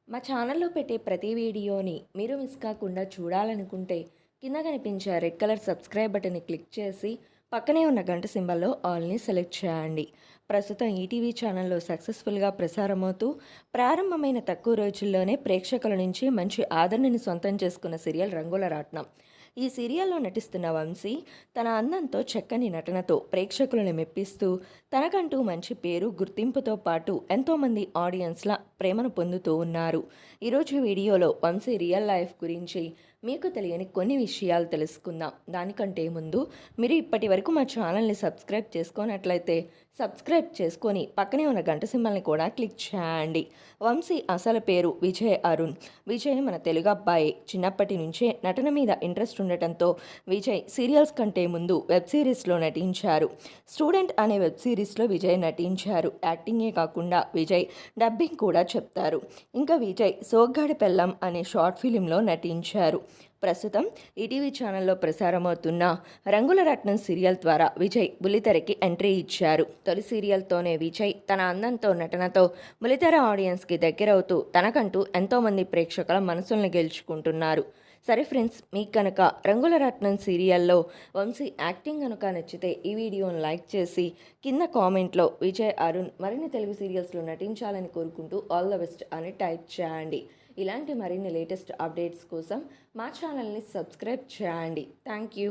మా ఛానల్లో పెట్టే ప్రతి వీడియోని మీరు మిస్ కాకుండా చూడాలనుకుంటే కింద కనిపించే రెడ్ కలర్ సబ్స్క్రైబ్ బటన్ని క్లిక్ చేసి పక్కనే ఉన్న గంట సింబల్లో ఆల్ని సెలెక్ట్ చేయండి. ప్రస్తుతం ఈటీవీ ఛానల్లో సక్సెస్ఫుల్గా ప్రసారమవుతూ ప్రారంభమైన తక్కువ రోజుల్లోనే ప్రేక్షకుల నుంచి మంచి ఆదరణని సొంతం చేసుకున్న సీరియల్ రంగుల రాట్నం. ఈ సీరియల్లో నటిస్తున్న వంశీ తన అందంతో, చక్కని నటనతో ప్రేక్షకులను మెప్పిస్తూ తనకంటూ మంచి పేరు, గుర్తింపుతో పాటు ఎంతోమంది ఆడియన్స్ల ప్రేమను పొందుతూ ఉన్నారు. ఈరోజు వీడియోలో వంశీ రియల్ లైఫ్ గురించి మీకు తెలియని కొన్ని విషయాలు తెలుసుకుందాం. దానికంటే ముందు మీరు ఇప్పటి వరకు మా ఛానల్ని సబ్స్క్రైబ్ చేసుకున్నట్లయితే సబ్స్క్రైబ్ చేసుకొని పక్కనే ఉన్న గంట సింబల్ని కూడా క్లిక్ చేయండి. వంశీ అసలు పేరు విజయ్ అరుణ్. విజయ్ మన తెలుగు అబ్బాయి. చిన్నప్పటి నుంచే నటన మీద ఇంట్రెస్ట్ ఉండటంతో విజయ్ సీరియల్స్ కంటే ముందు వెబ్ సిరీస్లో నటించారు. స్టూడెంట్ అనే వెబ్ సిరీస్లో విజయ్ నటించారు. యాక్టింగే కాకుండా విజయ్ డబ్బింగ్ కూడా చెప్తారు. ఇంకా విజయ్ సోగ్గాడి పెళ్ళం అనే షార్ట్ ఫిలింలో నటించారు. ప్రస్తుతం ఈటీవీ ఛానల్లో ప్రసారమవుతున్న రంగుల రత్నం సీరియల్ ద్వారా విజయ్ బుల్లితెరకి ఎంట్రీ ఇచ్చారు. తొలి సీరియల్తోనే విజయ్ తన అందంతో, నటనతో బుల్లితెర ఆడియన్స్కి దగ్గరవుతూ తనకంటూ ఎంతోమంది ప్రేక్షకుల మనసుల్ని గెలుచుకుంటున్నారు. సరే ఫ్రెండ్స్, మీకు కనుక రంగుల రత్నం సీరియల్లో వంశీ యాక్టింగ్ కనుక నచ్చితే ఈ వీడియోని లైక్ చేసి కింద కామెంట్లో విజయ్ అరుణ్ మరిన్ని తెలుగు సీరియల్స్లో నటించాలని కోరుకుంటూ ఆల్ ద బెస్ట్ అని టైప్ చేయండి. ఇలాంటి మరిన్ని లేటెస్ట్ అప్డేట్స్ కోసం మా ఛానల్ని సబ్స్క్రైబ్ చేయండి. Thank you.